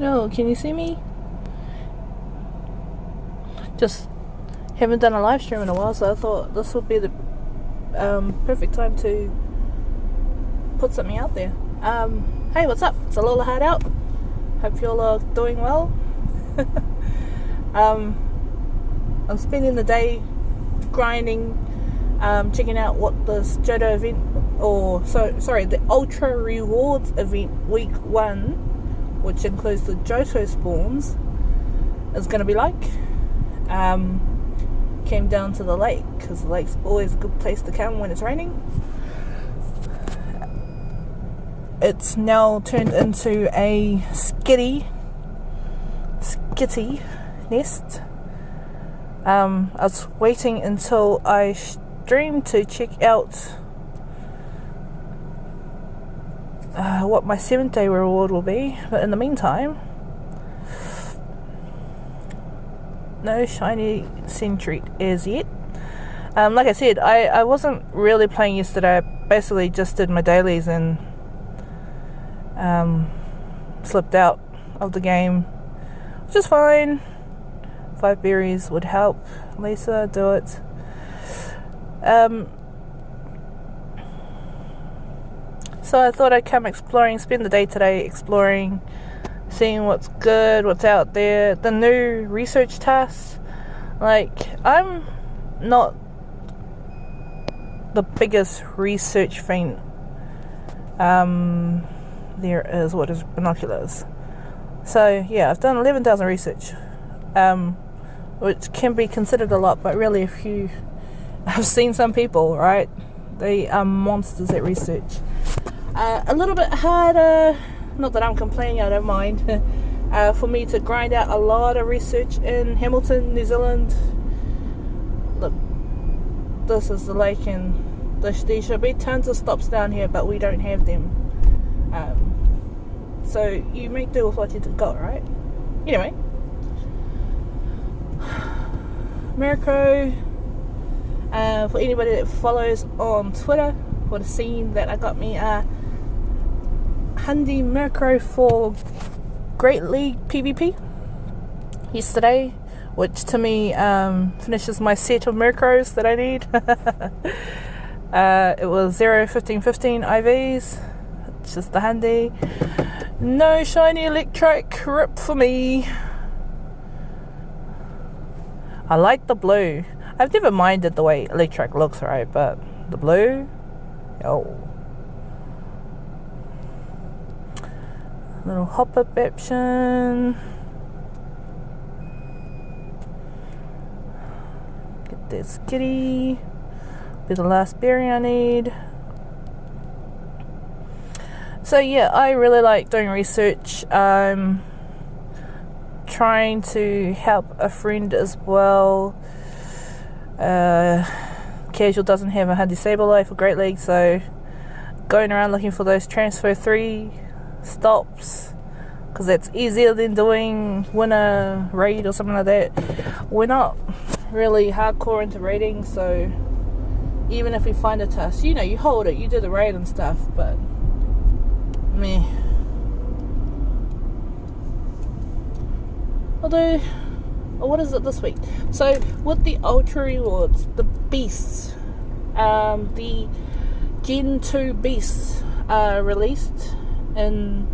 Oh, can you see me? Just haven't done a live stream in a while, so I thought this would be the perfect time to put something out there. Hey, what's up? It's Alola Hideout. Hope you all are doing well. I'm spending the day grinding, checking out what this Johto event, the Ultra Rewards event week 1, which includes the Johto spawns, is going to be like. Came down to the lake because the lake's always a good place to come when it's raining. It's now turned into a skitty nest. I was waiting until I streamed to check out what my 7th-day reward will be, but in the meantime, no shiny Sentry as yet. Like I said, I wasn't really playing yesterday. I basically just did my dailies and slipped out of the game, which is fine. 5 berries would help. Lisa, do it. So I thought I'd come exploring, spend the day today exploring, seeing what's good, what's out there, the new research tasks. Like, I'm not the biggest research fiend there is what is binoculars. So yeah, I've done 11,000 research, which can be considered a lot, but really if you I've seen some people, right, they are monsters at research. A little bit harder, not that I'm complaining, I don't mind, for me to grind out a lot of research in Hamilton, New Zealand. Look, this is the lake, and there should be tons of stops down here, but we don't have them. So you make do with what you got, right? Anyway, Mirko, for anybody that follows on Twitter, would have seen that I got me a Handy Mirko for Great League PvP yesterday, which to me finishes my set of Mirkos that I need. It was 0, 15, 15 IVs, just the handy. No shiny electric, rip for me. I like the blue. I've never minded the way electric looks, right? But the blue, oh. Little hop-up option. Get this kitty. Be the last berry I need. So yeah, I really like doing research. I'm trying to help a friend as well. Casual doesn't have a handy Sableye for Great League, so going around looking for those transfer 3 stops, because that's easier than doing winner raid or something like that. We're not really hardcore into raiding, so even if we find a task, you know, you hold it, you do the raid and stuff, but meh. Although, what is it this week? So with the Ultra Rewards, the beasts, the Gen 2 beasts are released in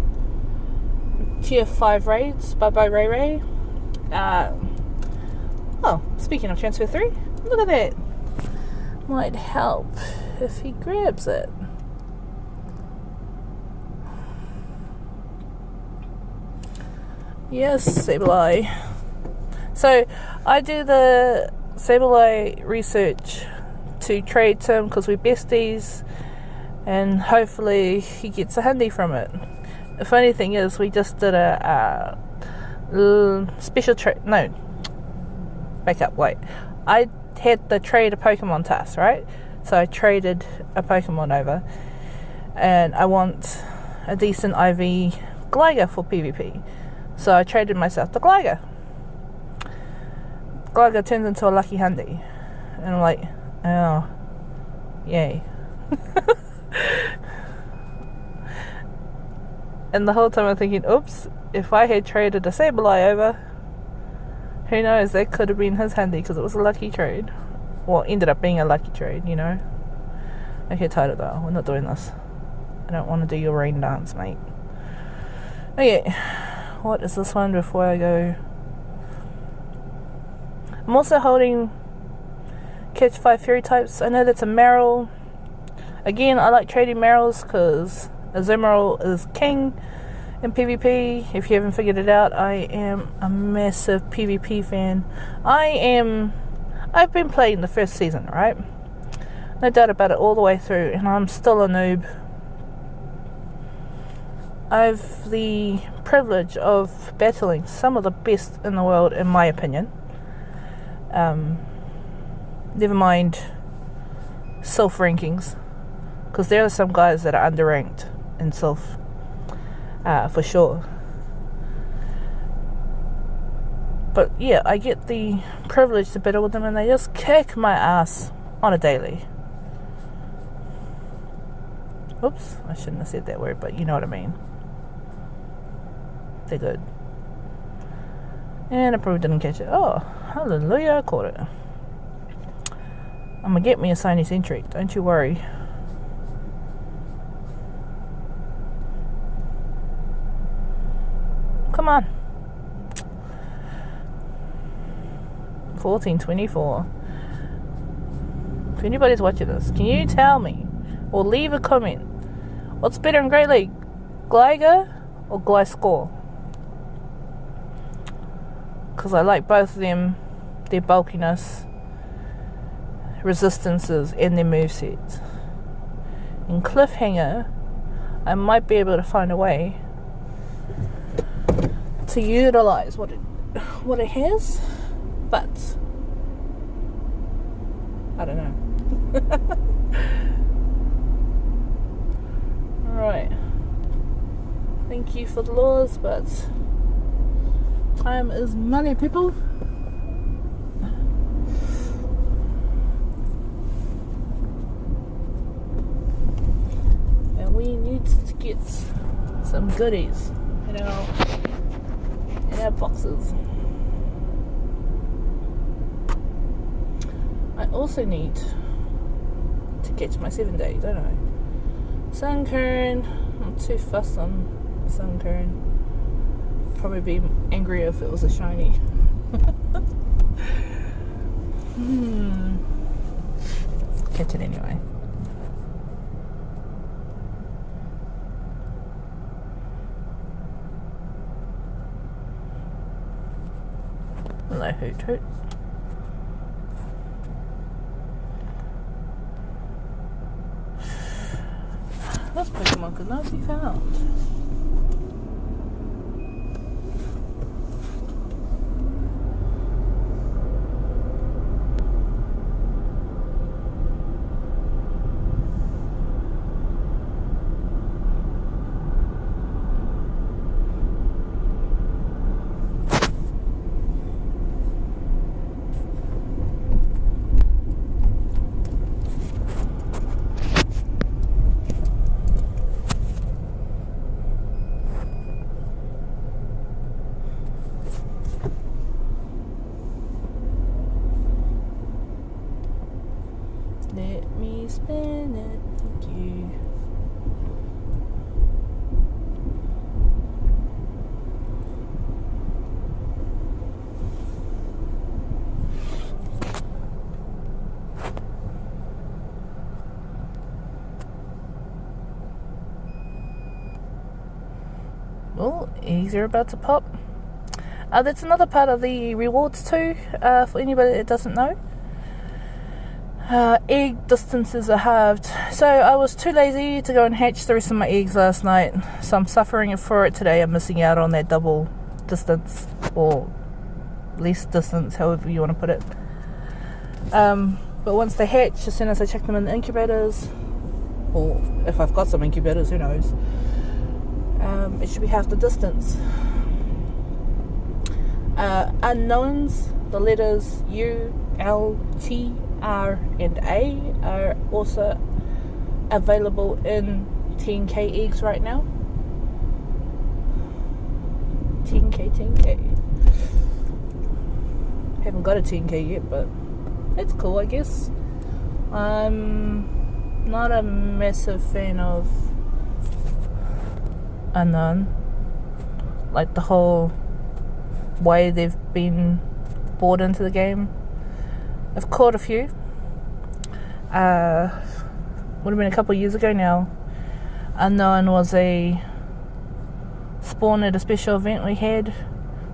Tier 5 raids. Bye bye Ray Ray. Oh, speaking of transfer 3, look at that. Might help if he grabs it. Yes, Sableye. So I do the Sableye research to trade to him because we're besties, and hopefully he gets a handy from it. The funny thing is, we just did a special trade. No, back up. Wait, I had the trade a Pokemon task, right? So I traded a Pokemon over, and I want a decent IV Gligar for PvP. So I traded myself the Gligar. Gligar turns into a lucky handy, and I'm like, oh, yay. And the whole time I'm thinking, oops, if I had traded a Sableye over, who knows, that could have been his handy because it was a lucky trade. Well, ended up being a lucky trade, you know. Okay, Toto though, we're not doing this. I don't want to do your rain dance, mate. Okay, what is this one before I go? I'm also holding Catch 5 Fairy types. I know that's a Meryl. Again, I like trading Meryls because Azumarill is king in PvP. If you haven't figured it out, I am a massive PvP fan. I've been playing the first season, right? No doubt about it, all the way through, and I'm still a noob. I've the privilege of battling some of the best in the world, in my opinion. Never mind self rankings, because there are some guys that are underranked in self, for sure. But yeah, I get the privilege to battle with them, and they just kick my ass on a daily. Oops, I shouldn't have said that word, but you know what I mean. They're good. And I probably didn't catch it. Oh, hallelujah, I caught it. I'm gonna get me a Shiny Centric, don't you worry. Come on. 14:24. If anybody's watching this, can you tell me or leave a comment? What's better in Great League? Gligar or Gliscor? Because I like both of them, their bulkiness, resistances, and their movesets. In Cliffhanger, I might be able to find a way to utilize what it has, but I don't know. Alright. Thank you for the laws, but time is money, people. And we need to get some goodies in our boxes. I also need to catch my 7-day, don't I? Sunkern. I'm too fussed on Sunkern. Probably be angrier if it was a shiny. Catch it anyway. Hello, Hoot Hoot. This Pokemon could not be found. Let me spin it, thank you. Well, eggs are about to pop. That's another part of the rewards too, for anybody that doesn't know. Egg distances are halved. So I was too lazy to go and hatch the rest of my eggs last night, so I'm suffering for it today. I'm missing out on that double distance, or less distance, however you want to put it. But once they hatch, as soon as I check them in the incubators, or if I've got some incubators, who knows, it should be half the distance. Unknowns, the letters U, L, T, R and A are also available in 10k eggs right now. 10k. Haven't got a 10k yet, but it's cool, I guess. I'm not a massive fan of Unknown, like the whole way they've been brought into the game. I've caught a few. Would have been a couple of years ago now. Unknown was a spawn at a special event we had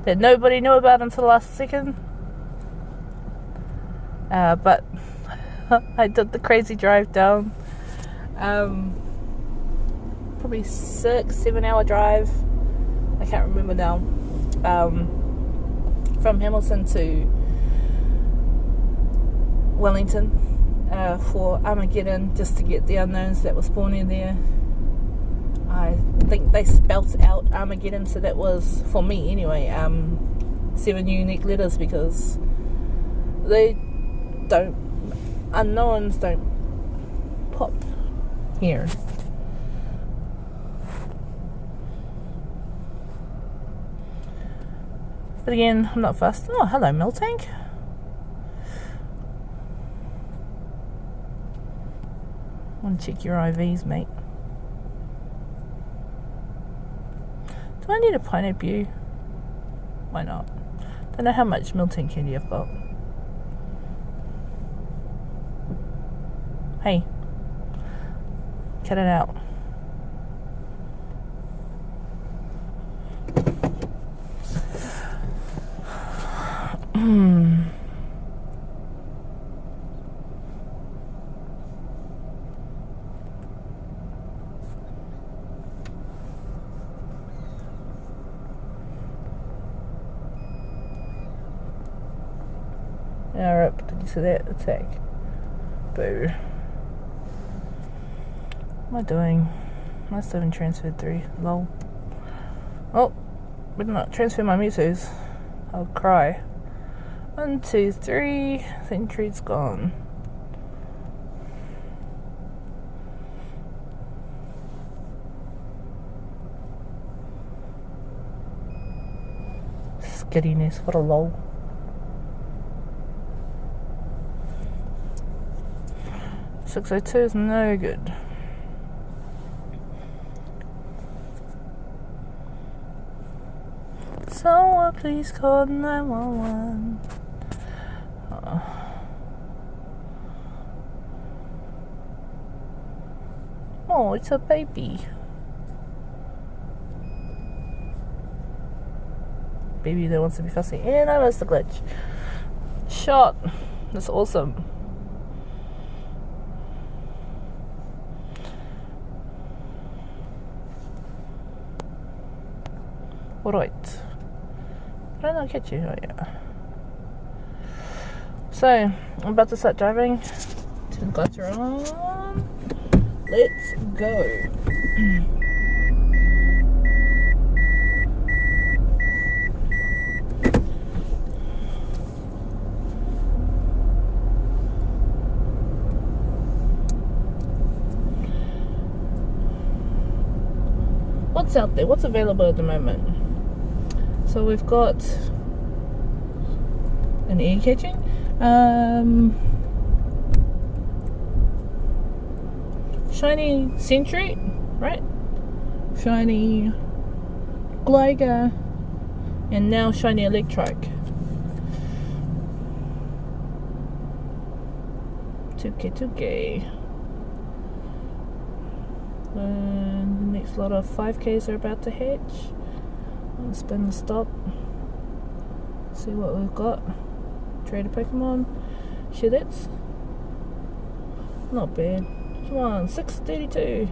that nobody knew about until the last second. But I did the crazy drive down. Probably 6-7 hour drive. I can't remember now. From Hamilton to Wellington for Armageddon, just to get the unknowns that were spawning there. I think they spelt out Armageddon, so that was, for me anyway, 7 unique letters, because unknowns don't pop here. But again, I'm not fussed. Oh, hello, Miltank. Want to check your IVs, mate. Do I need a pineapple? Why not? Don't know how much Miltank candy I've got. Hey, cut it out. Alright, did you see that attack? Boo. What am I doing? I still haven't transferred 3. Lol. Oh, better not transfer my Mewtwo's. I'll cry. 1, 2, 3. Sentry's gone. Skiddiness, what a lol. .602 is no good. Someone please call 911. Oh, it's a baby. Baby that wants to be fussy. And I missed the glitch. Shot. That's awesome. Alright. Why did I catch you? Oh yeah. So, I'm about to start driving. Turn the lights are on. Let's go. What's out there? What's available at the moment? So we've got an ear catching, shiny Sentry, right? Shiny Gligar, and now shiny Electrike. 2k. And the next lot of 5Ks are about to hatch. I'll spin the stop. See what we've got. Trade a Pokemon. Shit, that's not bad. Come on, 632.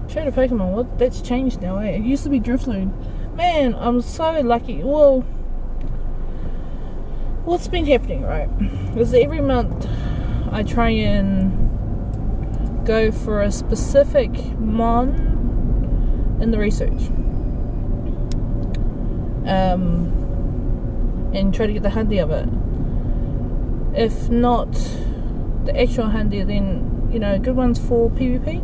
Trade a Pokemon. What? That's changed now. Eh? It used to be Drifloon. Man, I'm so lucky. Well, what's been happening, right, is every month I try and go for a specific mon in the research, and try to get the handy of it. If not the actual handy, then, you know, good ones for PvP.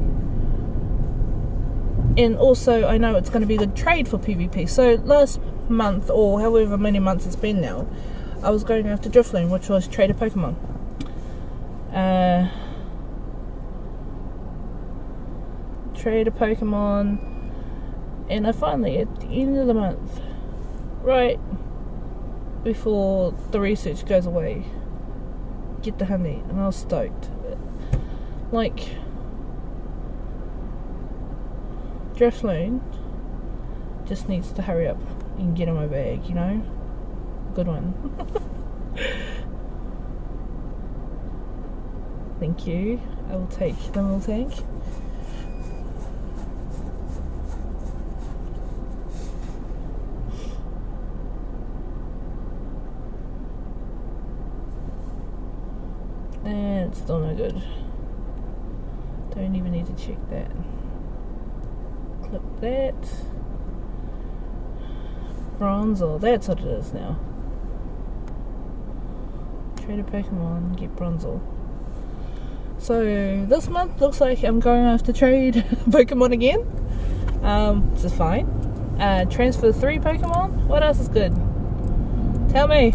And also, I know it's going to be good trade for PvP. So last month, or however many months it's been now, I was going after Drifloon, which was trade a Pokemon. Trade a Pokemon, and I finally, at the end of the month, right before the research goes away, get the honey, and I was stoked. Like, Drifloon just needs to hurry up and get in my bag, you know? Good one. Thank you. I will take the little tank. And it's still no good. Don't even need to check that. Clip that. Bronzor, that's what it is now. Trade a Pokemon, get Bronzor. So this month looks like I'm going after trade Pokemon again. This is fine. Transfer 3 Pokemon. What else is good? Tell me.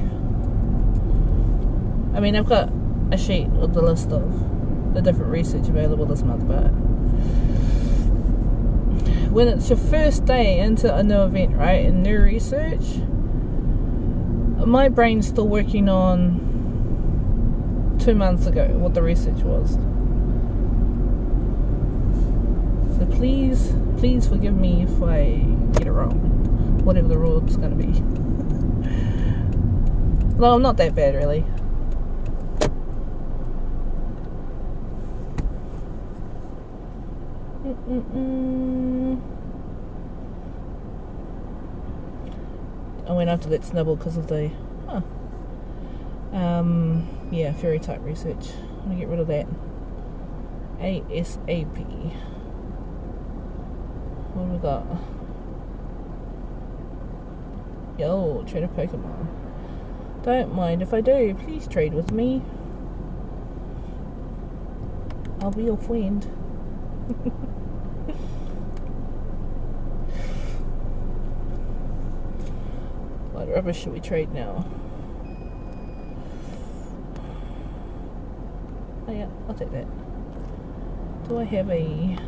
I mean, I've got a sheet with the list of the different research available this month, but when it's your first day into a new event, right, and new research, my brain's still working on 2 months ago what the research was. So please forgive me if I get it wrong, whatever the rule is going to be. Well, I'm not that bad, really. I went after that Snubble because of the yeah, fairy type research. I'm gonna get rid of that ASAP. What have we got? Yo, trade a Pokemon. Don't mind if I do. Please trade with me. I'll be your friend. What rubbish should we trade now? Oh yeah, I'll take that. Do I have a...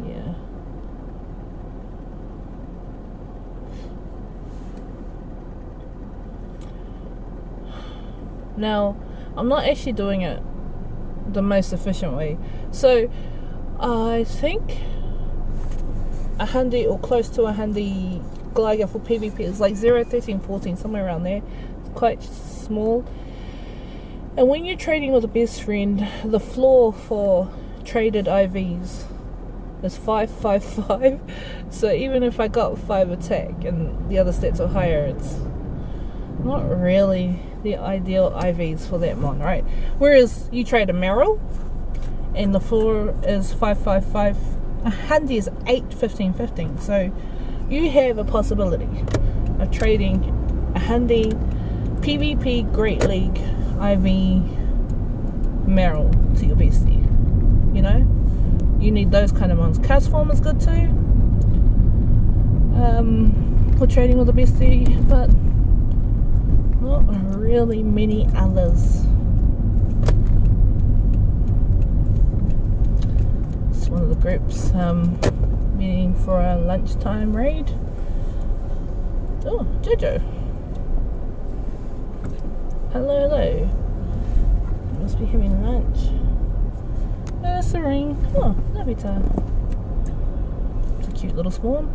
yeah. Now, I'm not actually doing it the most efficient way. So, I think a handy or close to a handy Gligar for PvP is like 0, 13, 14, somewhere around there. It's quite small. And when you're trading with a best friend, the floor for traded IVs is 5, 5, 5. So even if I got 5 attack and the other stats are higher, it's not really the ideal IVs for that mon, right? Whereas you trade a Meryl and the floor is 5, 5, 5. A handy is 8, 15, 15. So you have a possibility of trading a handy PvP Great League IV Meryl to your bestie. You know? You need those kind of ones. Castform is good too. For trading with a bestie, but not really many others. It's one of the groups meeting for a lunchtime raid. Oh, Johto. Hello, hello. Must be having lunch. There's the ring. Oh, lovely time. It's a cute little spawn.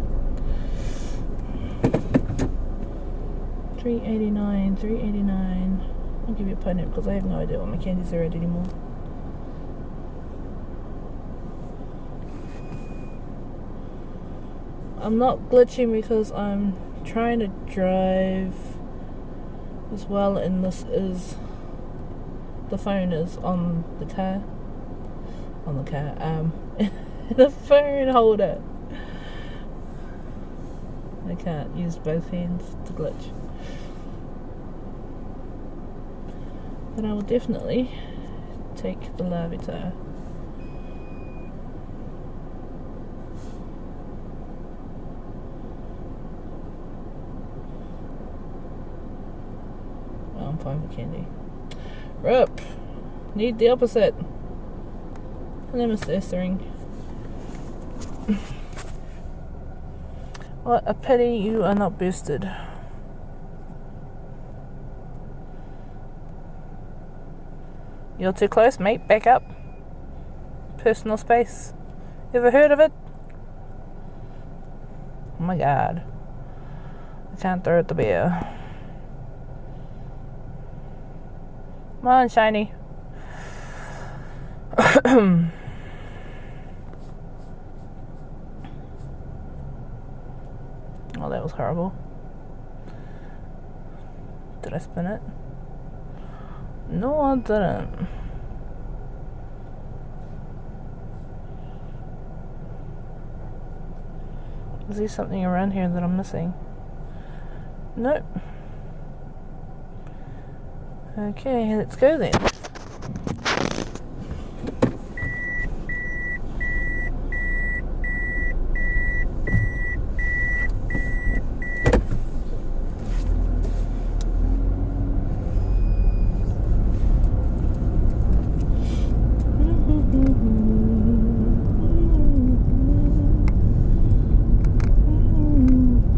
389, 389. I'll give you a pony because I have no idea what my candies are at anymore. I'm not glitching because I'm trying to drive as well, and this is the phone is on the car, the phone holder. I can't use both hands to glitch. then I will definitely take the Larvitar. Oh, I'm fine for candy. Rup! Need the opposite. Nemesis ring. What a pity you are not boosted. You're too close, mate. Back up. Personal space. Ever heard of it? Oh my god. I can't throw at the bear. Come on, shiny. Oh, that was horrible. Did I spin it? No, I didn't. Is there something around here that I'm missing? Nope. Okay, let's go then.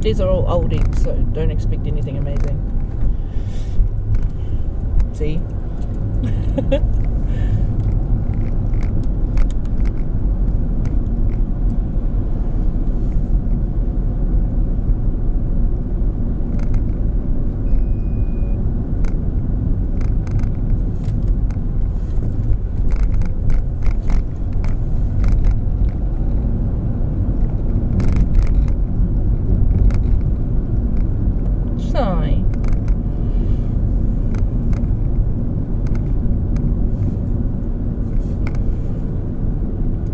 These are all old eggs, so don't expect anything amazing. See?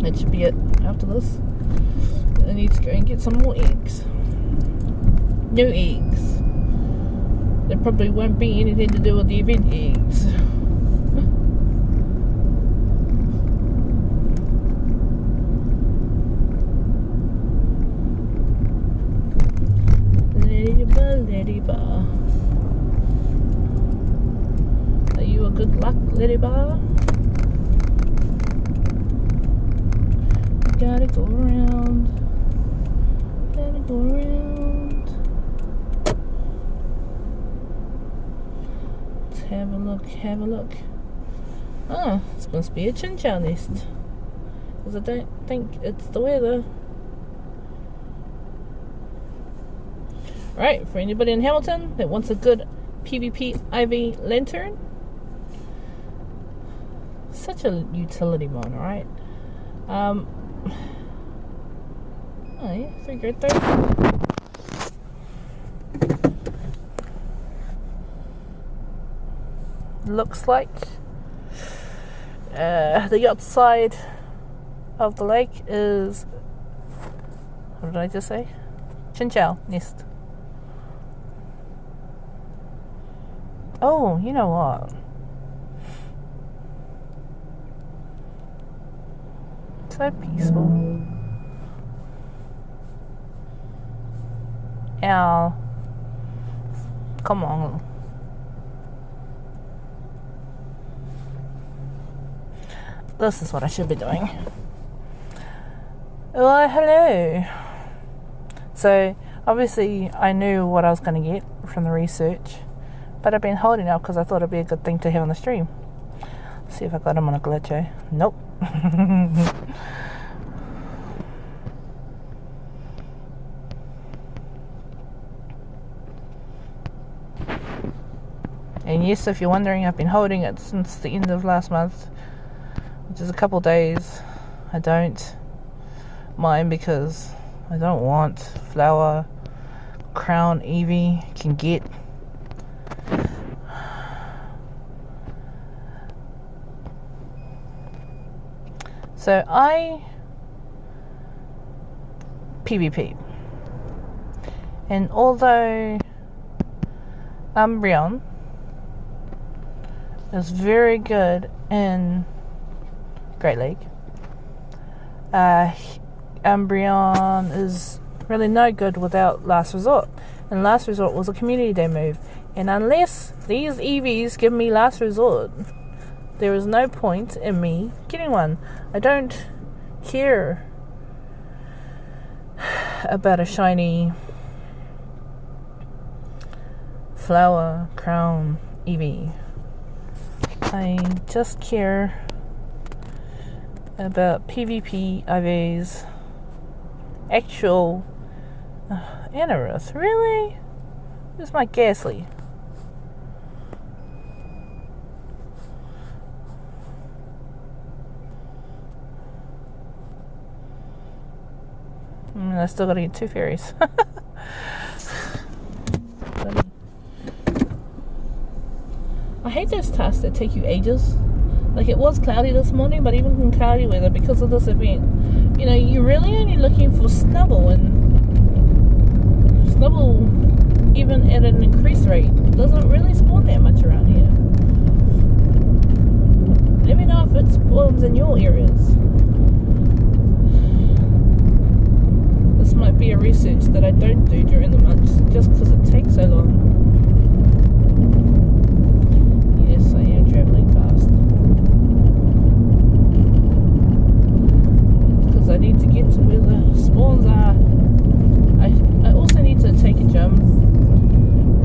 That should be it after this. I need to go and get some more eggs. New eggs. There probably won't be anything to do with the event eggs. Ladybug. Are you a good luck, Ladybug? Gotta go around. Gotta go around. Let's have a look, have a look. Oh, this must be a chinchou nest. Because I don't think it's the weather. Right, for anybody in Hamilton that wants a good PvP IV lantern. Such a utility mon, right? Oh yeah, so good there. Looks like the outside of the lake is, what did I just say? Chinchou nest. Oh, you know what? So peaceful. Ow. Come on. This is what I should be doing. Well, hello. So, obviously, I knew what I was going to get from the research, but I've been holding out because I thought it'd be a good thing to have on the stream. See if I got him on a glitch, eh? Nope. And yes, if you're wondering, I've been holding it since the end of last month, which is a couple days. I don't mind because I don't want flower crown Eevee can get. So I PvP, and although Umbreon is very good in Great Lake. Umbreon is really no good without Last Resort. And Last Resort was a community day move. And unless these EVs give me Last Resort, there is no point in me getting one. I don't care about a shiny flower crown EV. I just care about PvP IVs. Actual Anorith, really? Where's my Ghastly? I still gotta get 2 fairies. I hate those tasks that take you ages. Like, it was cloudy this morning, but even in cloudy weather, because of this event, you know, you're really only looking for Snubble, and Snubble, even at an increased rate, doesn't really spawn that much around here. Let me know if it spawns in your areas. This might be a research that I don't do during the months, just because it takes so long. Yes, I am travelling fast. Because I need to get to where the spawns are. I also need to take a gem,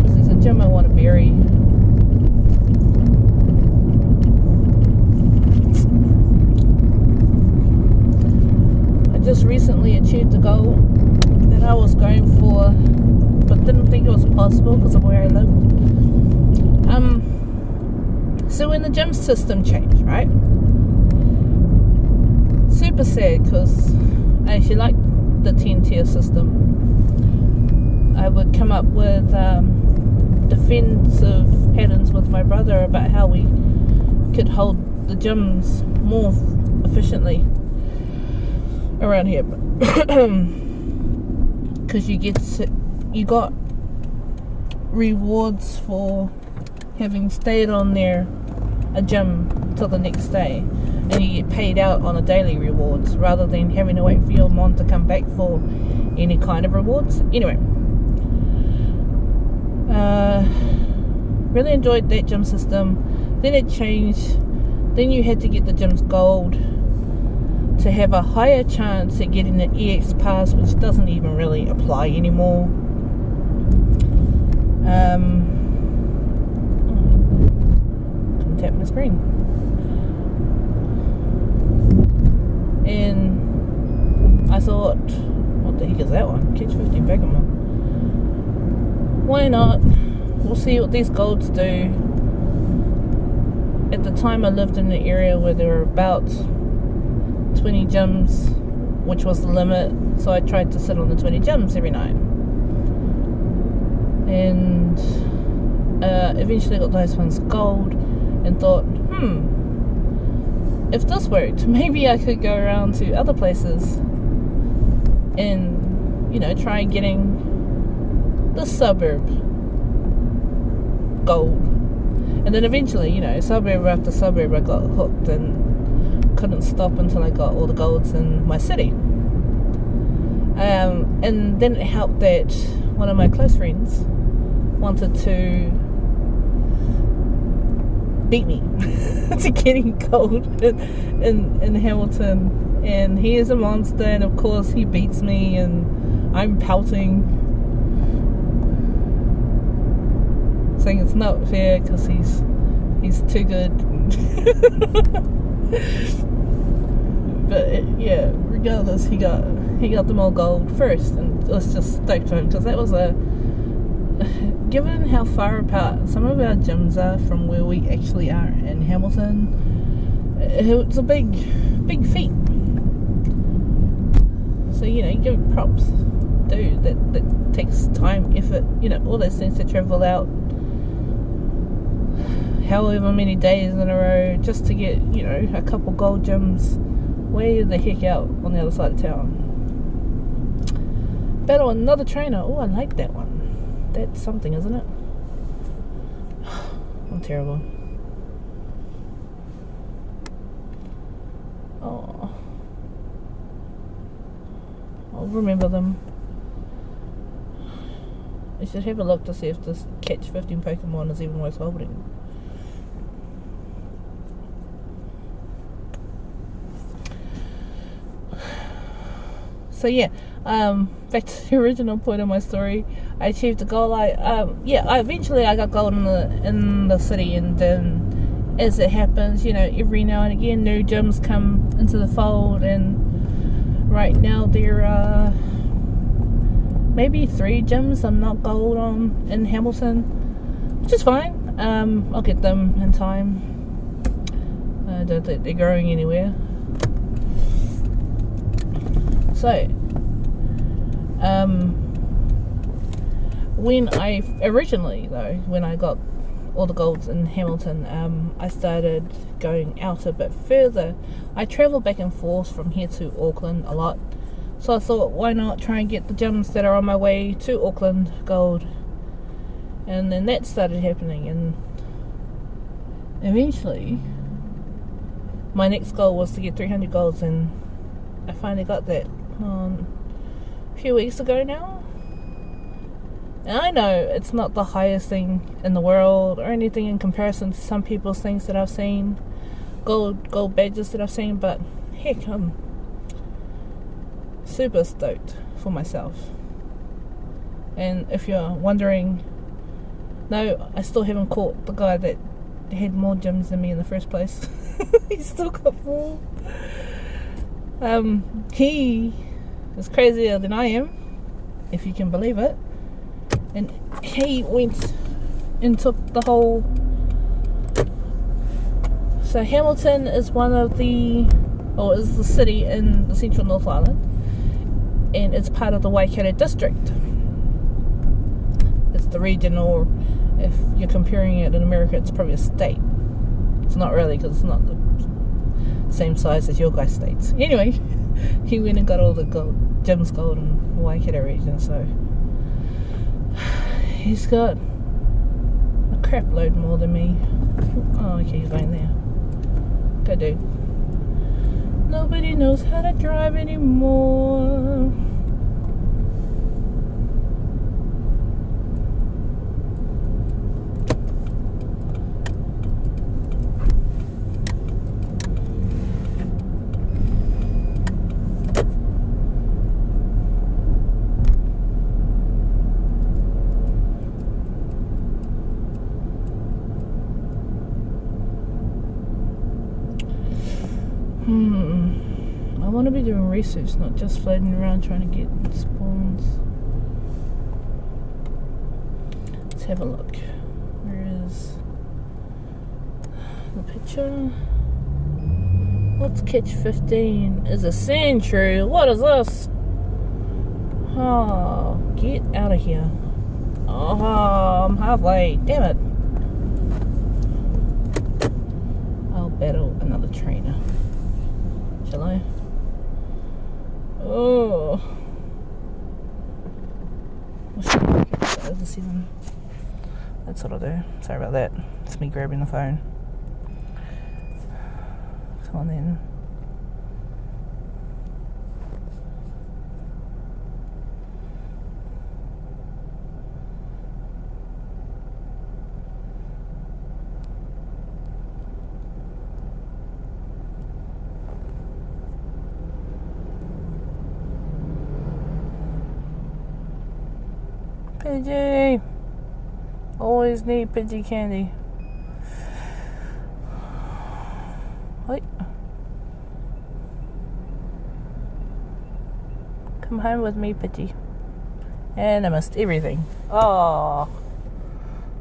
because there's a gem I want to bury. I just recently achieved the goal that I was going for, but didn't think it was possible because of where I lived. So when the gem system changed, right? Super sad, because I actually liked the 10-tier system. I would come up with defensive patterns with my brother about how we could hold the gems more efficiently around here. Because you got rewards for having stayed on there a gym till the next day, and you get paid out on a daily rewards rather than having to wait for your mon to come back for any kind of rewards. Anyway, really enjoyed that gym system. Then it changed. Then you had to get the gym's gold to have a higher chance at getting an EX pass, which doesn't even really apply anymore. Couldn't tap my screen. And I thought, what the heck is that one? Catch 50 Pokemon. Why not? We'll see what these golds do. At the time I lived in an area where there were about 20 gems, which was the limit, so I tried to sit on the 20 gems every night, and eventually got those ones gold, and thought, if this worked, maybe I could go around to other places and, you know, try getting the suburb gold. And then eventually, you know, suburb after suburb, I got hooked and couldn't stop until I got all the golds in my city. And then it helped that one of my close friends wanted to beat me to getting gold in Hamilton, and he is a monster, and of course he beats me, and I'm pouting, saying it's not fair because he's too good. But yeah, regardless, he got them all gold first, and I was just stoked for him, because that was given how far apart some of our gyms are from where we actually are in Hamilton, it's a big feat. So, you know, you give it props, dude. That takes time, effort, you know, all those things to travel out however many days in a row just to get, you know, a couple gold gems way the heck out on the other side of town. Battle another trainer. Oh, I like that one. That's something, isn't it? I'm terrible. remember them. I should have a look to see if this catch 15 Pokemon is even worth holding. So yeah, back to the original point of my story. I achieved the goal. I eventually I got gold in the city, and then as it happens, you know, every now and again new gyms come into the fold, and right now there are maybe 3 gyms I'm not gold on in Hamilton, which is fine. I'll get them in time. I don't think they're growing anywhere. So, when I got all the golds in Hamilton, I started going out a bit further. I travel back and forth from here to Auckland a lot, so I thought, why not try and get the gyms that are on my way to Auckland gold? And then that started happening, and eventually my next goal was to get 300 golds, and I finally got that a few weeks ago now. And I know it's not the highest thing in the world or anything in comparison to some people's things that I've seen, gold badges that I've seen, but heck, I'm super stoked for myself. And if you're wondering, no, I still haven't caught the guy that had more gems than me in the first place. He's still got 4. He is crazier than I am, if you can believe it. And he went and took the whole. So Hamilton is is the city in the central North Island, and it's part of the Waikato district. It's the region, or if you're comparing it in America, it's probably a state. It's not really, because it's not the same size as your guys' states. Anyway, he went and got all the gems gold in the Waikato region, so he's got a crap load more than me. Oh, okay, he's going there. Go, dude. Nobody knows how to drive anymore. I want to be doing research, not just floating around trying to get spawns. Let's have a look. Where is the picture? What's catch 15? Is a sand tree. What is this? Oh, get out of here. Oh, I'm halfway. Damn it. I'll battle another trainer. Shall I? Oh. The season. That's what I'll do. Sorry about that. It's me grabbing the phone. Come on then. Pidgey! Always need Pidgey candy. Wait. Come home with me, Pidgey. And I missed everything. Oh,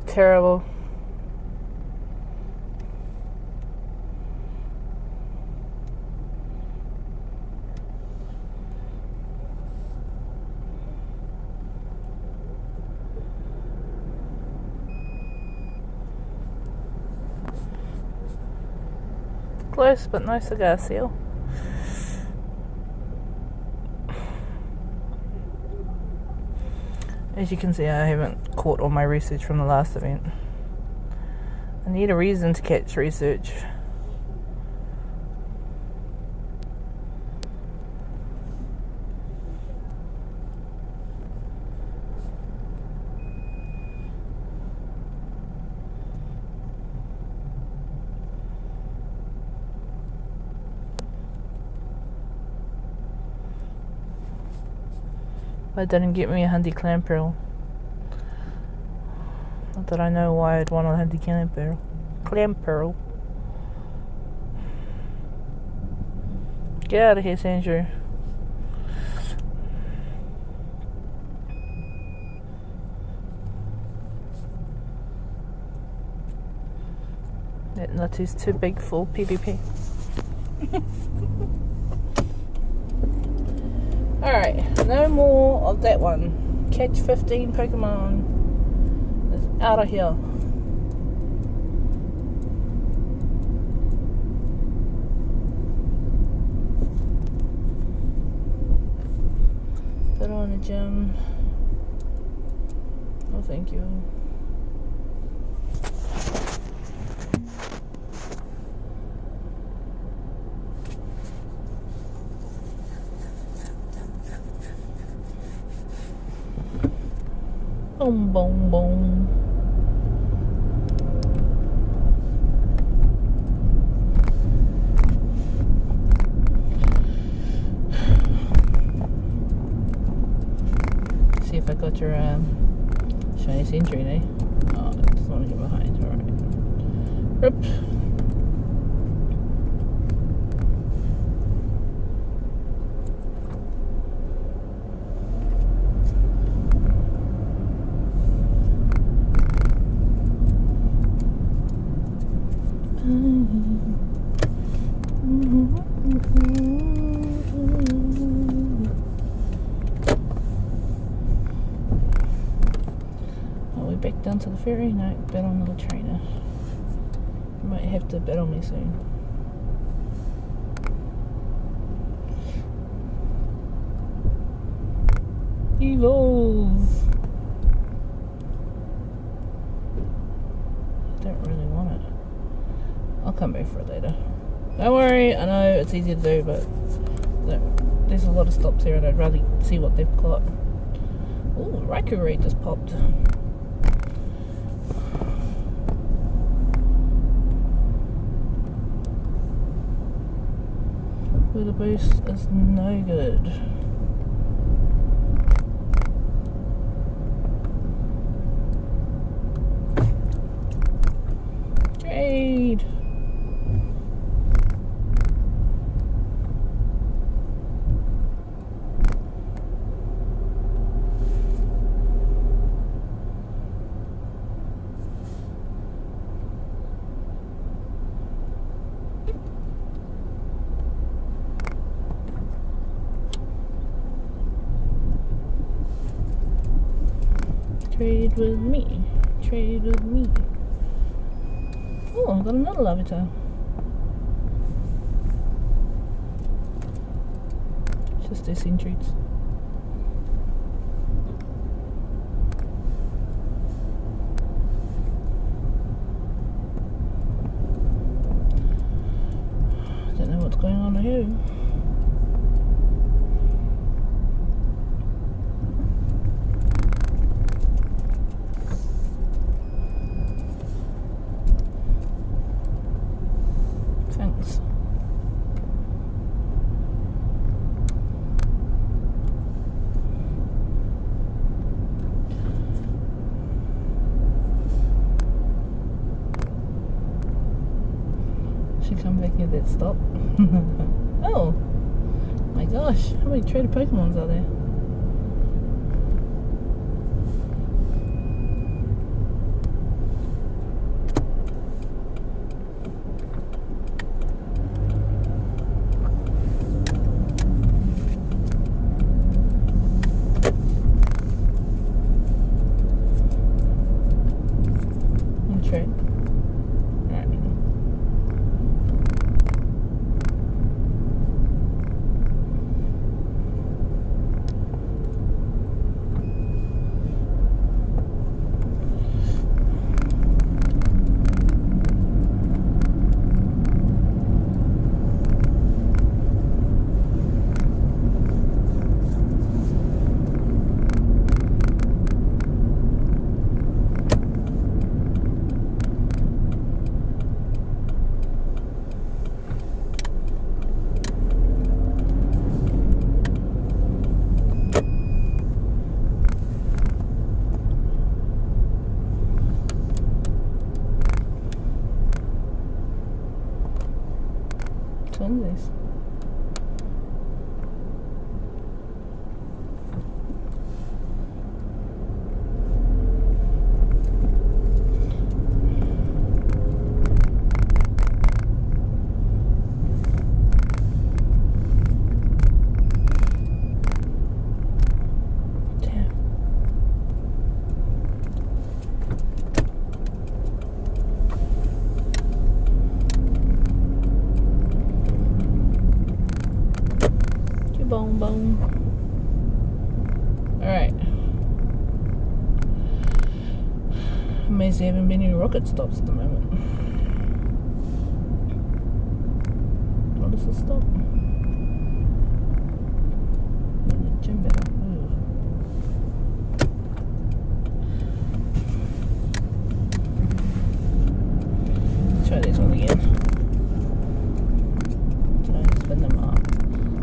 terrible. Close, but no cigar seal. As you can see, I haven't caught all my research from the last event. I need a reason to catch research. But it didn't get me a handy clam pearl. Not that I know why I'd want a handy clam pearl. Get out of here, Sandra. That nut is too big for PvP. Alright, no more of that one. Catch 15 Pokemon is out of here. Put on a gym. Oh, thank you. Boom, boom, boom. See if I got your shiny Sentry, eh? Oh, I just want to get behind. Alright. Rip. Are we back down to the ferry? No, bet on the trainer. You might have to bet on me soon. Evolve! I don't really want it. I'll come back for it later. Don't worry, I know it's easy to do, but there's a lot of stops here and I'd rather see what they've got. Ooh, Raikou just popped. But the boost is no good. Trade! Trade with me. Trade with me. Oh, I've got another Larvitar. Just their Sentries. Don't know what's going on here. Thanks. Should come back at that stop. Oh my gosh, how many traded Pokemons are there? Trade. Alright. Twinsies. Boom, boom. Alright. Amazing, there haven't been any rocket stops at the moment. What does this stop? Gym bell. Try this one again. Try and spin them up.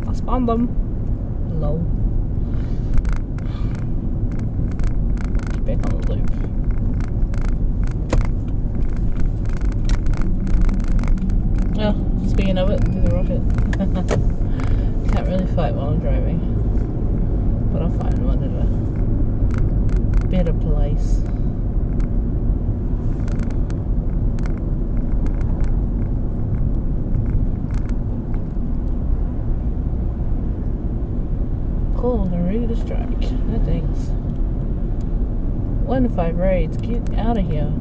I spun them. Lol. Get back on the loop. Oh, speaking of it, there's a rocket. Can't really fight while I'm driving. But I'll find one at a better place. Cool, they're ready to strike. No thanks. 1 to 5 raids. Get out of here.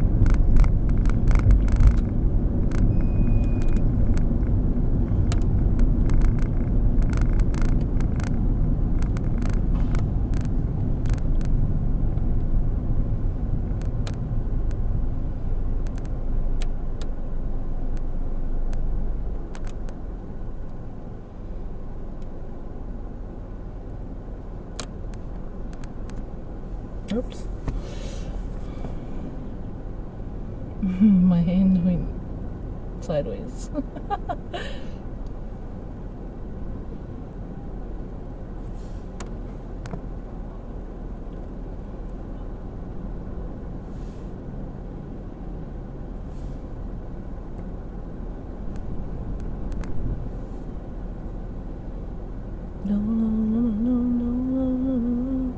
Oops. My hand went sideways. No, no, no, no, no, no, no.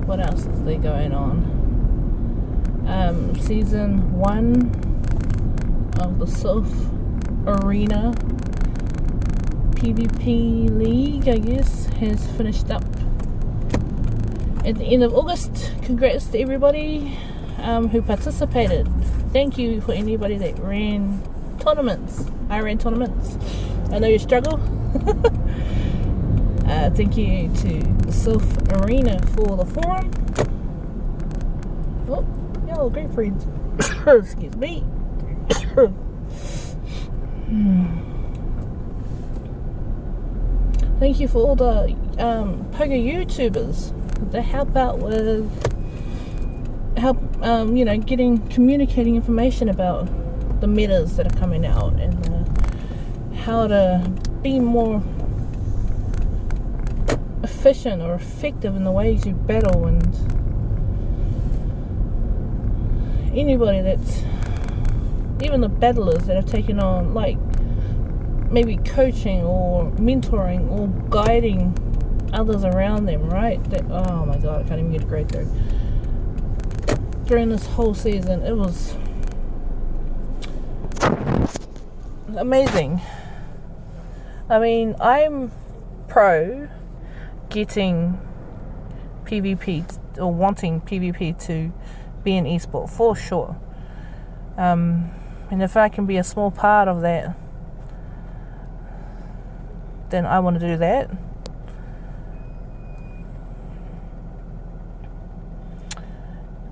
What else is there going on? Season 1 of the Surf Arena PvP League, I guess, has finished up at the end of August. Congrats to everybody who participated. Thank you for anybody that ran tournaments. I ran tournaments. I know you struggle. Thank you to the Surf Arena for the forum. Oh, y'all great friends. Excuse me. Thank you for all the poker YouTubers that help out with communicating information about the metas that are coming out and how to be more efficient or effective in the ways you battle, and anybody that's, even the battlers that have taken on, like, maybe coaching or mentoring or guiding others around them, right? That, oh my god, I can't even get a grade through. During this whole season, it was amazing. I mean, I'm pro getting PvP or wanting PvP to be an esport for sure. And if I can be a small part of that, then I want to do that.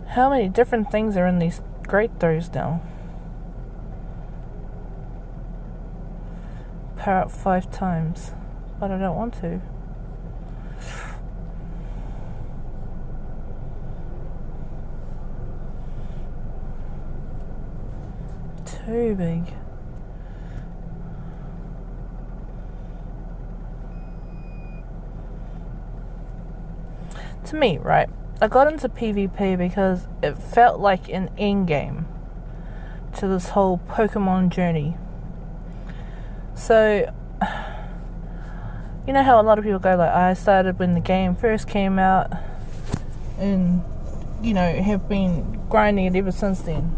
How many different things are in these great throws now? Power up 5 times, but I don't want to. Too big. to me, right, I got into PvP because it felt like an end game to this whole Pokemon journey. So, you know how a lot of people go like, I started when the game first came out and, you know, have been grinding it ever since then.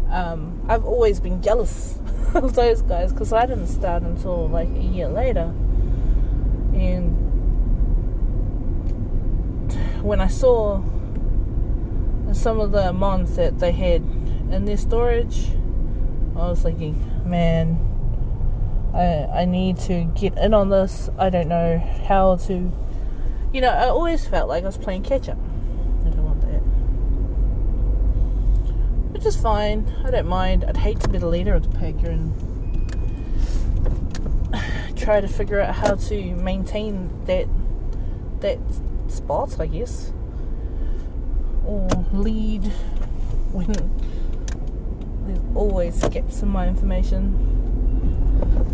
I've always been jealous of those guys because I didn't start until like a year later. And when I saw some of the mons that they had in their storage, I was thinking, man, I need to get in on this. I don't know how to, you know, I always felt like I was playing catch up. I don't want that, which is fine. I don't mind. I'd hate to be the leader of the pack and try to figure out how to maintain that spot, I guess, or lead when there's always gaps in my information.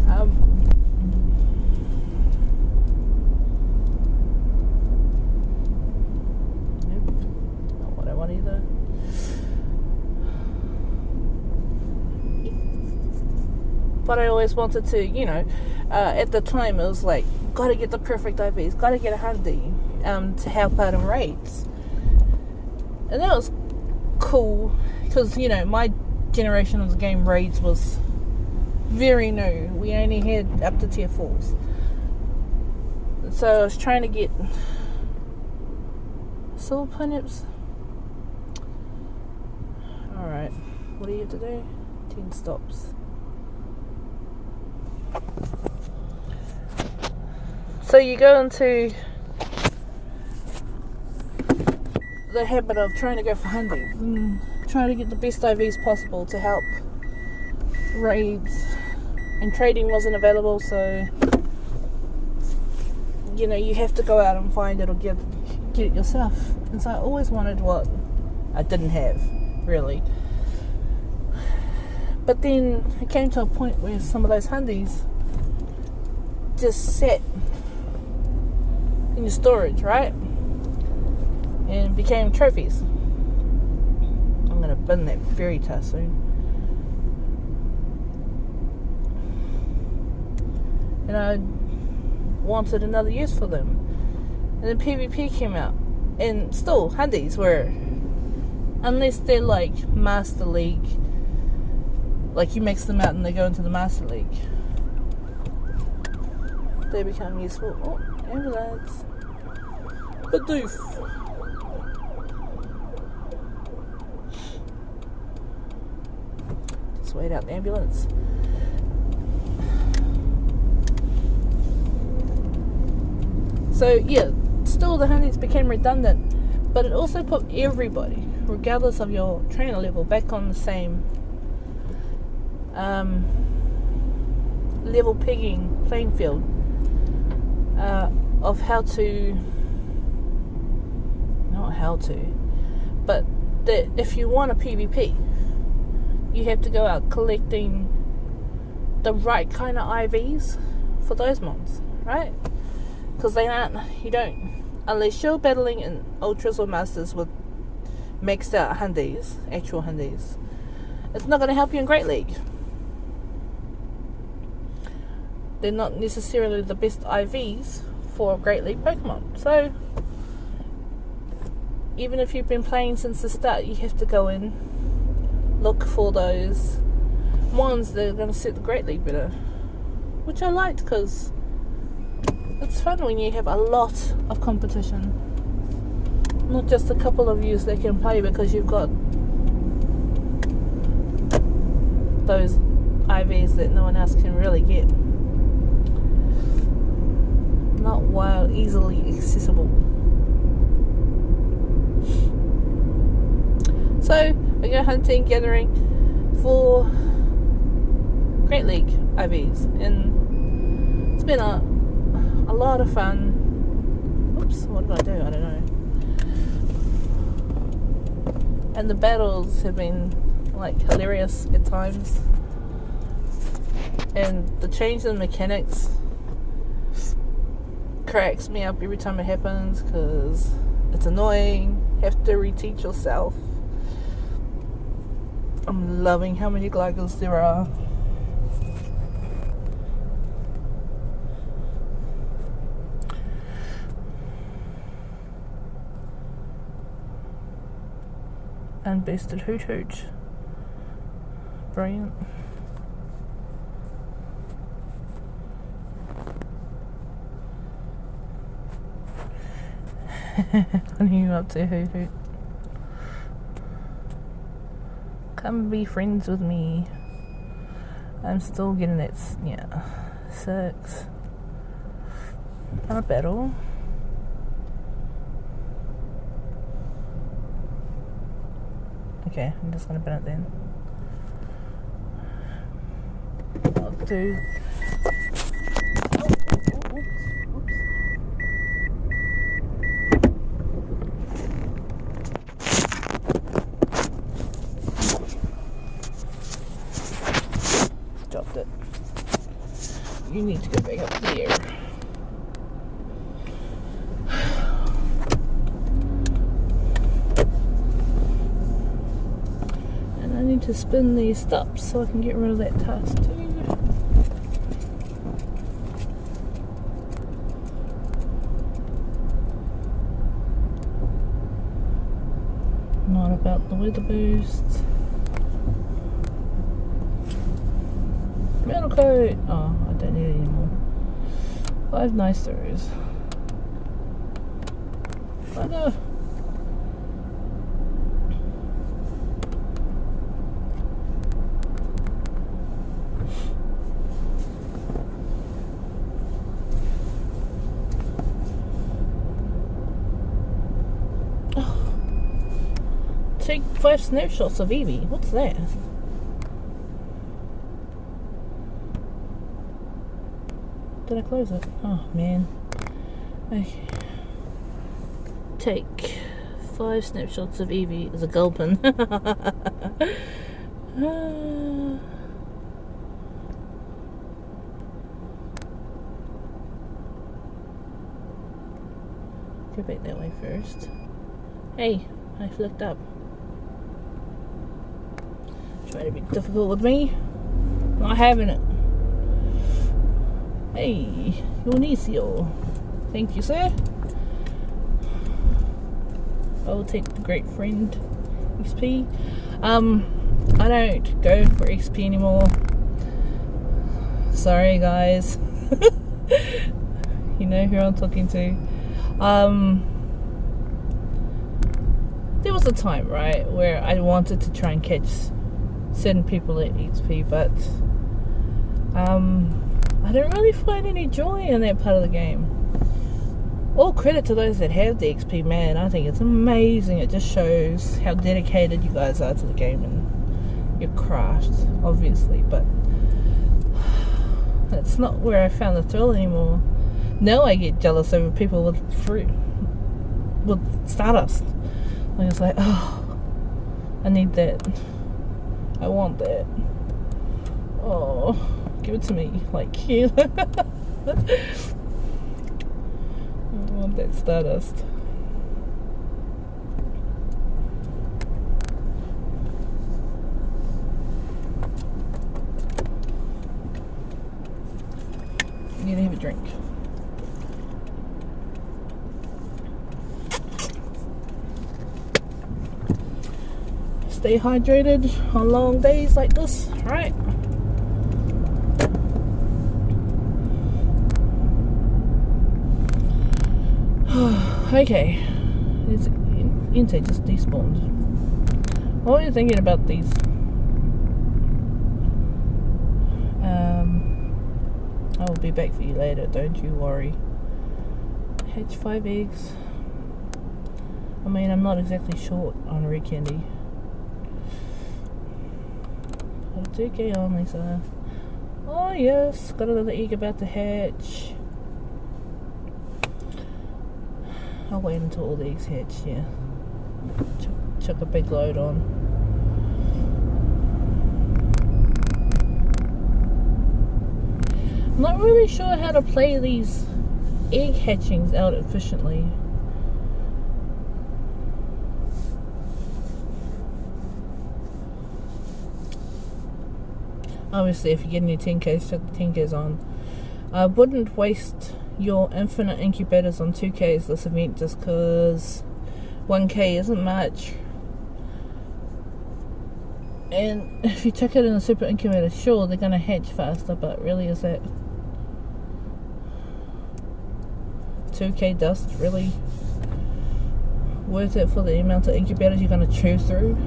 Not what I want either. But I always wanted to, you know, at the time it was like, gotta get the perfect IVs, gotta get a handy to help out in raids. And that was cool because, you know, my generation of the game raids was very new. We only had up to tier 4s. So I was trying to get silver pinups. Alright, what do you have to do? 10 stops. So you go into the habit of trying to go for hunting and trying to get the best IVs possible to help raids, and trading wasn't available, so you know, you have to go out and find it or get it yourself. And so I always wanted what I didn't have, really. But then it came to a point where some of those hundies just sat in your storage, right? And became trophies. I'm gonna bin that fairy task soon. And I wanted another use for them. And then PvP came out. And still, handies were, unless they're like Master League, like you mix them out and they go into the Master League, they become useful. Oh, ambulance. Badoof. Just wait out the ambulance. So yeah, still the hundies became redundant, but it also put everybody, regardless of your trainer level, back on the same level pegging playing field of how to, not how to, but that if you want a PvP, you have to go out collecting the right kind of IVs for those mons, right? Because you don't, unless you're battling in Ultras or Masters with maxed out hundies, actual hundies, it's not going to help you in Great League. They're not necessarily the best IVs for Great League Pokemon. So, even if you've been playing since the start, you have to go in, look for those ones that are going to suit the Great League better. Which I liked, because it's fun when you have a lot of competition, not just a couple of yous that can play because you've got those IVs that no one else can really get, not while easily accessible. So I go hunting, gathering for Great League IVs, and it's been a lot of fun. Oops, what did I do? I don't know. And the battles have been like hilarious at times, and the change in mechanics cracks me up every time it happens, because It's annoying. Have to reteach yourself. I'm loving how many gliders there are. Unboosted hoot hoot. Brilliant. What are you up to, hoot hoot? Come be friends with me. I'm still getting that, 6. Not battle. Okay, I'm just gonna burn it then. I'll do. Dropped it. You need to go back up there. And I need to spin these stops so I can get rid of that task too. Not about the weather boost. Metal coat. Oh, I don't need it anymore. 5 nice throws. Oh no. Take 5 snapshots of Eevee. What's that? Did I close it? Oh man. Okay. Take 5 snapshots of Eevee as a gulpin. Go back that way first. Hey, I flicked up. Trying to be difficult with me. Not having it. Hey, Dionisio. Thank you, sir. I will take the great friend XP. I don't go for XP anymore. Sorry, guys. You know who I'm talking to. There was a time, right, where I wanted to try and catch certain people at XP, but I don't really find any joy in that part of the game. All credit to those that have the XP, man. I think it's amazing. It just shows how dedicated you guys are to the game and your craft, obviously, but that's not where I found the thrill anymore. Now I get jealous over people with fruit, with Stardust. I'm just like, oh, I need that. I want that. Oh, give it to me. Like, you. I want that Stardust. I need to have a drink. Stay hydrated on long days like this, right? Okay, it's Inte just despawned. What are you thinking about these? I will be back for you later, don't you worry. Hatch 5 eggs. I mean, I'm not exactly short on red candy. But it's okay only, so. Oh yes, got another egg about to hatch. I'll wait until all the eggs hatch, yeah. Chuck a big load on. I'm not really sure how to play these egg hatchings out efficiently. Obviously, if you're getting your 10Ks, check the 10Ks on. I wouldn't waste your infinite incubators on 2Ks this event just because 1K isn't much. And if you chuck it in a super incubator, sure, they're going to hatch faster, but really, is that 2K dust really worth it for the amount of incubators you're going to chew through?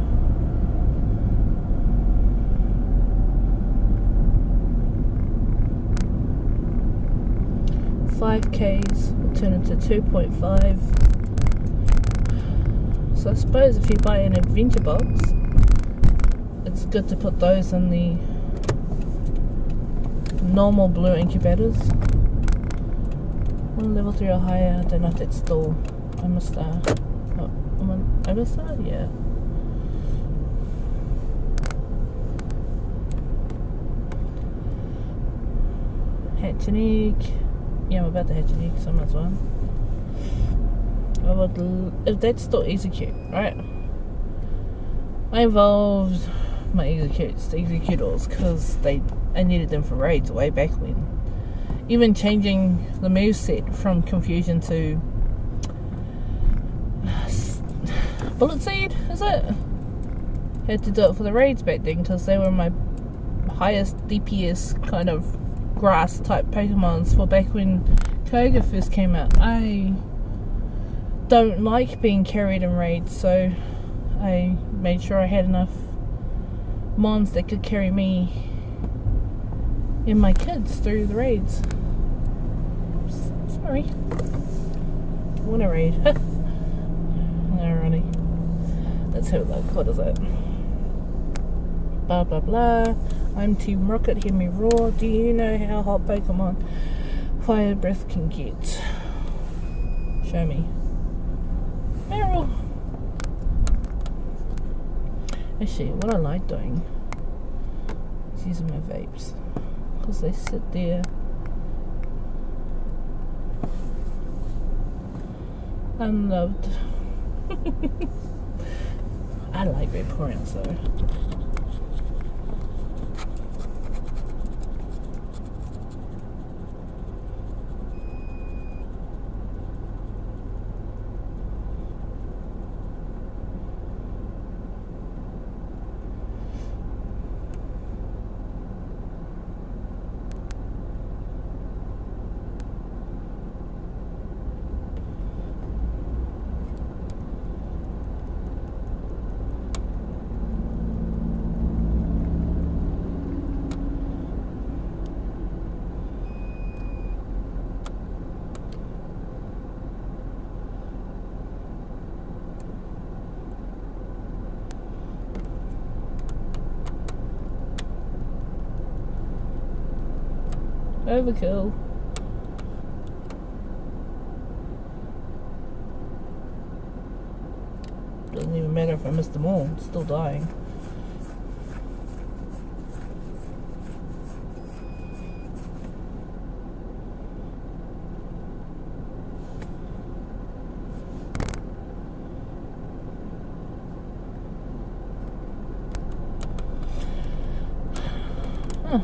5Ks will turn into 2.5. So I suppose if you buy an adventure box, it's good to put those in the normal blue incubators. One level 3 or higher. I don't know if that's still I'm a star. Oh, I'm a star? Yeah. Hatch an egg. Yeah, I'm about to hatch an egg, so I might as well. I would, if that's still execute, right? I involved my executors because I needed them for raids way back when. Even changing the move set from Confusion to Bullet Seed, is it? Had to do it for the raids back then because they were my highest DPS kind of grass type Pokemons for back when Koga first came out. I don't like being carried in raids, so I made sure I had enough mons that could carry me and my kids through the raids. Sorry. I want to raid. Alrighty. Let's have a look. What is it? Blah blah blah. I'm Team Rocket, hear me roar. Do you know how hot Pokemon Fire Breath can get? Show me. Meryl. Actually, what I like doing is using my vapes, because they sit there unloved. I like Vaporeons though. Overkill. Doesn't even matter if I missed them all, it's still dying. Huh.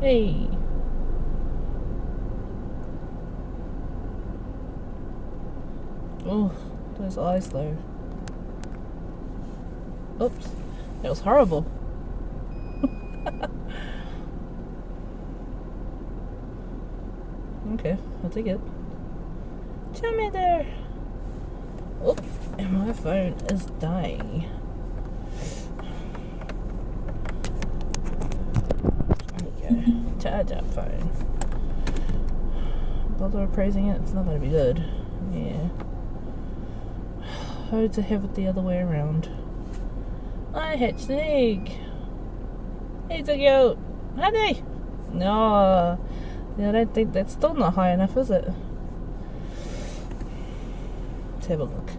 Hey. Oh, those eyes though. Oops, that was horrible. Okay, I'll take it. Charmander! Oh, and my phone is dying. There you go. Charge up phone. Bother praising it, it's not going to be good. Yeah. How to have it the other way around. I hatched an egg. It's a goat. Honey! No. I don't think that's still not high enough, is it? Let's have a look.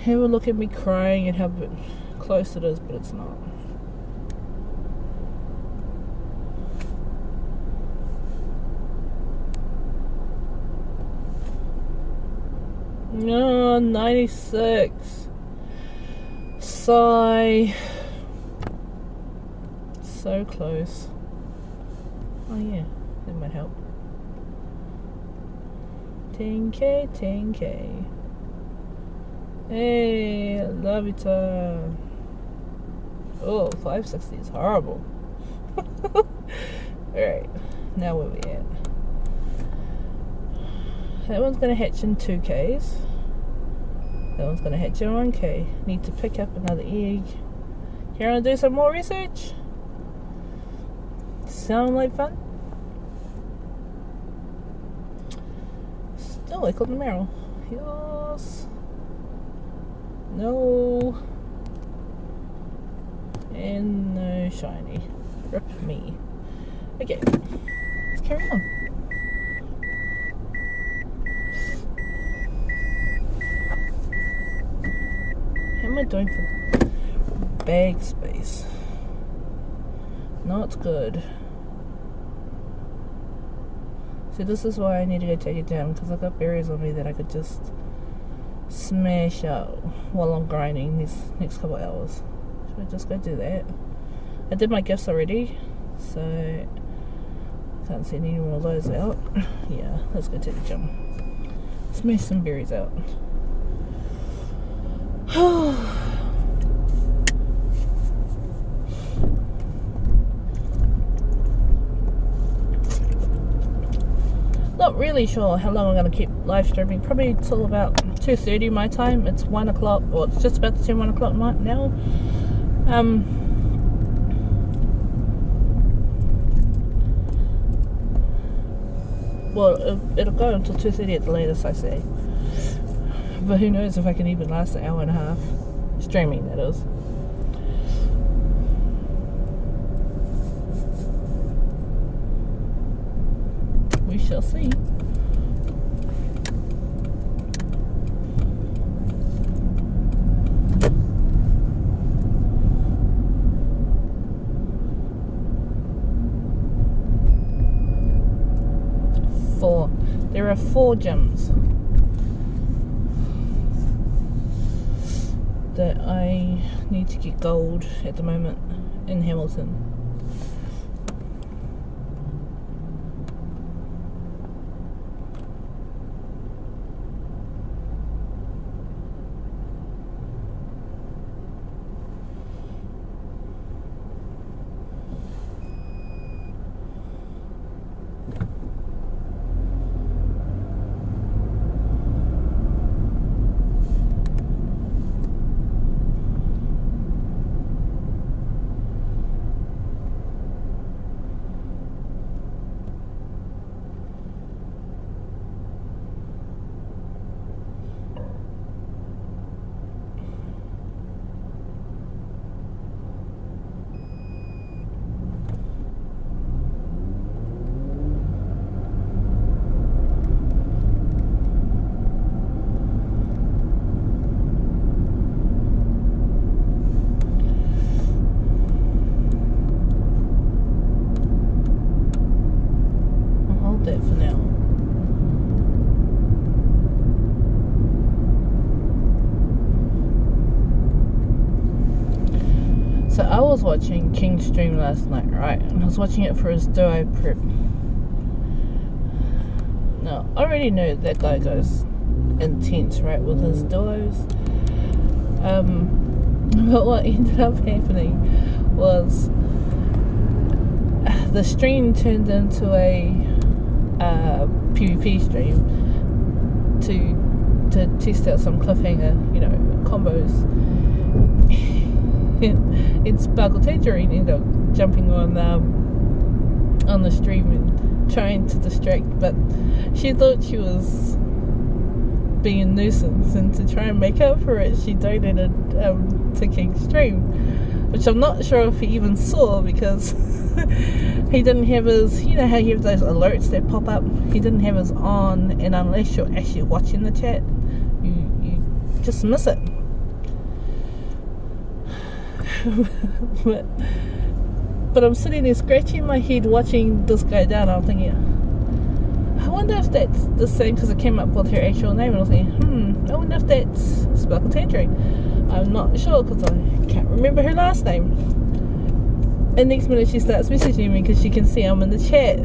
Have a look at me crying and how close it is, but it's not. No, 96. Sigh. So close. Oh yeah, that might help. 10k, 10k. Hey, love it. Oh, 560 is horrible. Alright, now where we at? That one's gonna hatch in 2Ks. That one's gonna hatch in 1K. Need to pick up another egg. Here, I'll do some more research. Sound like fun? Still like on the marrow. Yes. No. And no shiny. Rip me. Okay. Let's carry on. How am I doing for bag space? Not good. See, this is why I need to go take it down, because I've got berries on me that I could just smash out while I'm grinding these next couple hours. Should I just go do that? I did my gifts already, so can't send any more of those out. Yeah, let's go to the gym. Smash some berries out. Not really sure how long I'm going to keep live streaming. Probably till about 2:30 my time. It's 1 o'clock, or it's just about to turn 1 o'clock now. Well, it'll go until 2:30 at the latest, I say. But who knows if I can even last an hour and a half. Streaming, that is. We shall see. There are 4 gyms that I need to get gold at the moment in Hamilton. So I was watching King's stream last night, right? And I was watching it for his duo prep. Now, I already know that guy goes intense, right, with his duos. But what ended up happening was the stream turned into a PvP stream to test out some cliffhanger, combos. And Sparkle Tangerine ended up jumping on the stream and trying to distract, but she thought she was being a nuisance, and to try and make up for it, she donated to King's stream, which I'm not sure if he even saw, because he didn't have his, how you have those alerts that pop up, he didn't have his on, and unless you're actually watching the chat, you just miss it. but I'm sitting there scratching my head watching this guy down. I'm thinking, I wonder if that's the same, because it came up with her actual name, and I was thinking, I wonder if that's Sparkle Tangerine. I'm not sure, because I can't remember her last name. And next minute she starts messaging me because she can see I'm in the chat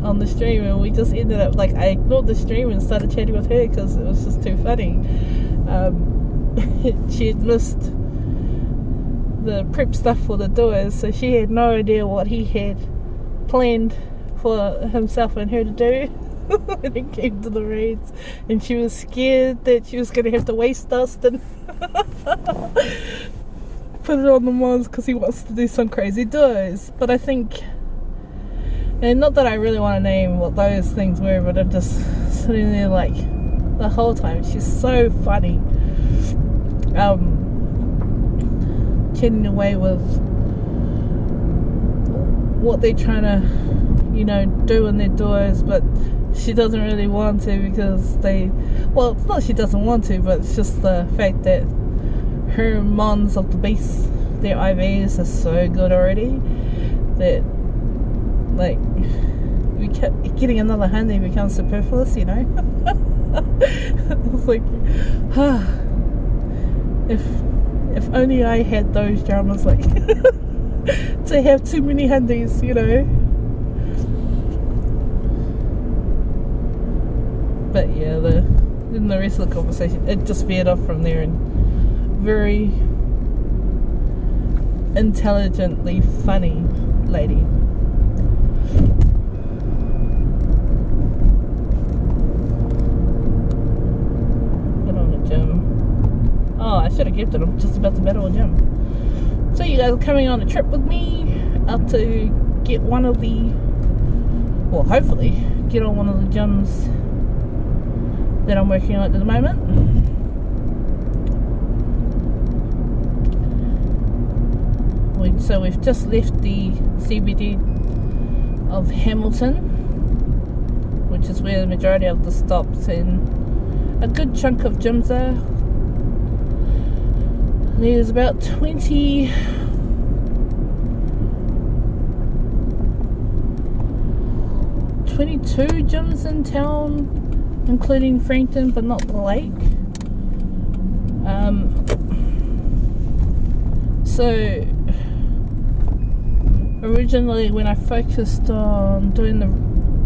on the stream, and we just ended up, like, I ignored the stream and started chatting with her because it was just too funny. She had missed the prep stuff for the doors, so she had no idea what he had planned for himself and her to do when it came to the raids, and she was scared that she was going to have to waste dust and put it on the mons because he wants to do some crazy doors. But I think, and not that I really want to name what those things were, but I'm just sitting there like the whole time, she's so funny, getting away with what they're trying to, you know, do in their doors, but she doesn't really want to because well, it's not she doesn't want to, but it's just the fact that her mons of the base, their IVs are so good already that, like, we kept getting another handy becomes superfluous, you know. It's like, if only I had those dramas, like, to have too many handies, you know. But yeah, in the rest of the conversation, it just veered off from there, and very intelligently funny lady. Get on the gym. Oh, I should have kept it. I'm just about to battle a gym. So you guys are coming on a trip with me out to get one of the, well, hopefully get on one of the gyms that I'm working on at the moment. So we've just left the CBD of Hamilton, which is where the majority of the stops and a good chunk of gyms are. There's about 22 gyms in town, including Frankton, but not the lake. So originally, when I focused on doing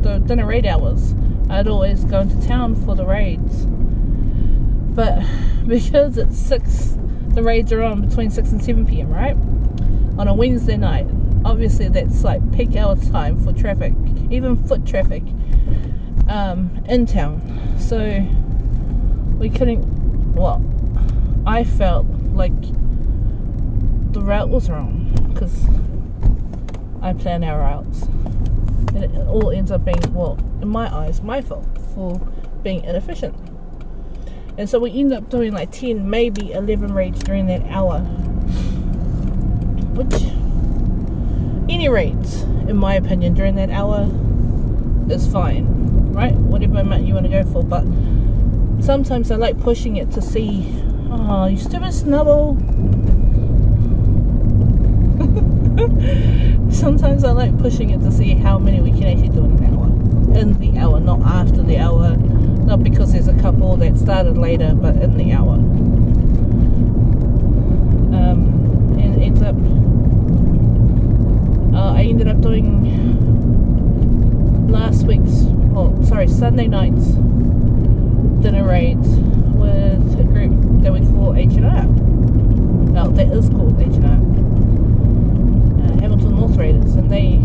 the dinner raid hours, I'd always go into town for the raids. But because it's 6, the raids are on between 6 and 7 p.m, right? On a Wednesday night. Obviously, that's like peak hour time for traffic, even foot traffic, in town. So we couldn't, well, I felt like the route was wrong because I plan our routes, and it all ends up being, well, in my eyes, my fault for being inefficient. And so we end up doing like 10, maybe 11 raids during that hour, which any raids, in my opinion, during that hour is fine, right? Whatever amount you want to go for. But sometimes I like pushing it to see, oh, you stupid snubble. Sometimes I like pushing it to see how many we can actually do in an hour. In the hour, not after the hour. Not because there's a couple that started later, but in the hour. And it ends up, I ended up doing Sunday nights dinner raids with a group that we call H&R. No, that is called H&R. Hamilton North Raiders, and they,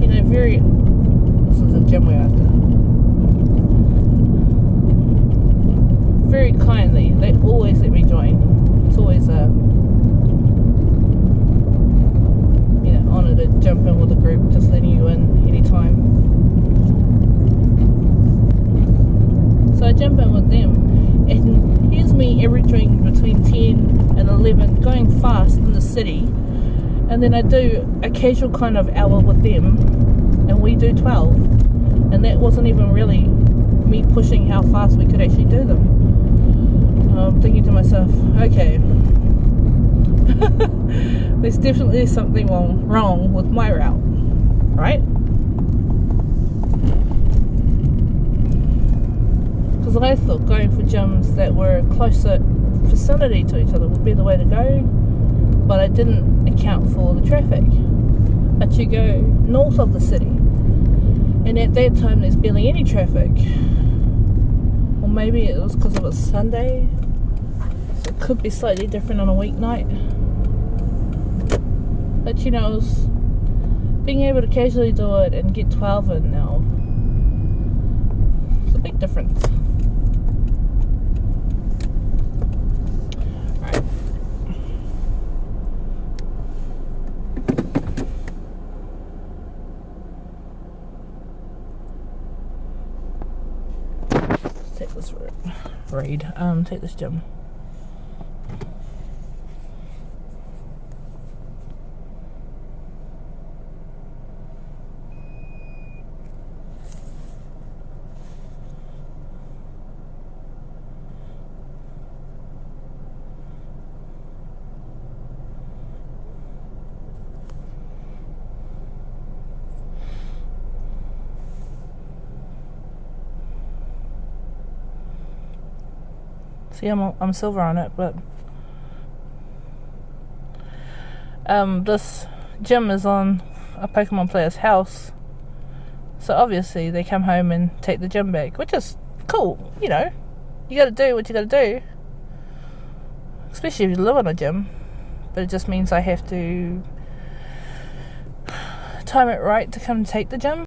you know, this is a gym we're after. Very kindly, they always let me join. It's always a, you know, honour to jump in with a group, just letting you in anytime. So I jump in with them, and here's me averaging between 10 and 11, going fast in the city. And then I do a casual kind of hour with them, and we do 12. And that wasn't even really me pushing how fast we could actually do them. And I'm thinking to myself, okay, there's definitely something wrong with my route, right? Because I thought going for gyms that were closer vicinity to each other would be the way to go. but I didn't account for the traffic. But you go north of the city, and at that time there's barely any traffic. Or maybe it was because it was Sunday, so it could be slightly different on a weeknight. But you know, being able to casually do it and get 12 in now, it's a big difference. Alright. Let's take this take this gym. See, I'm silver on it, but this gym is on a Pokemon player's house, so obviously they come home and take the gym back, which is cool. You know, you gotta do what you gotta do, especially if you live in a gym. But it just means I have to time it right to come take the gym.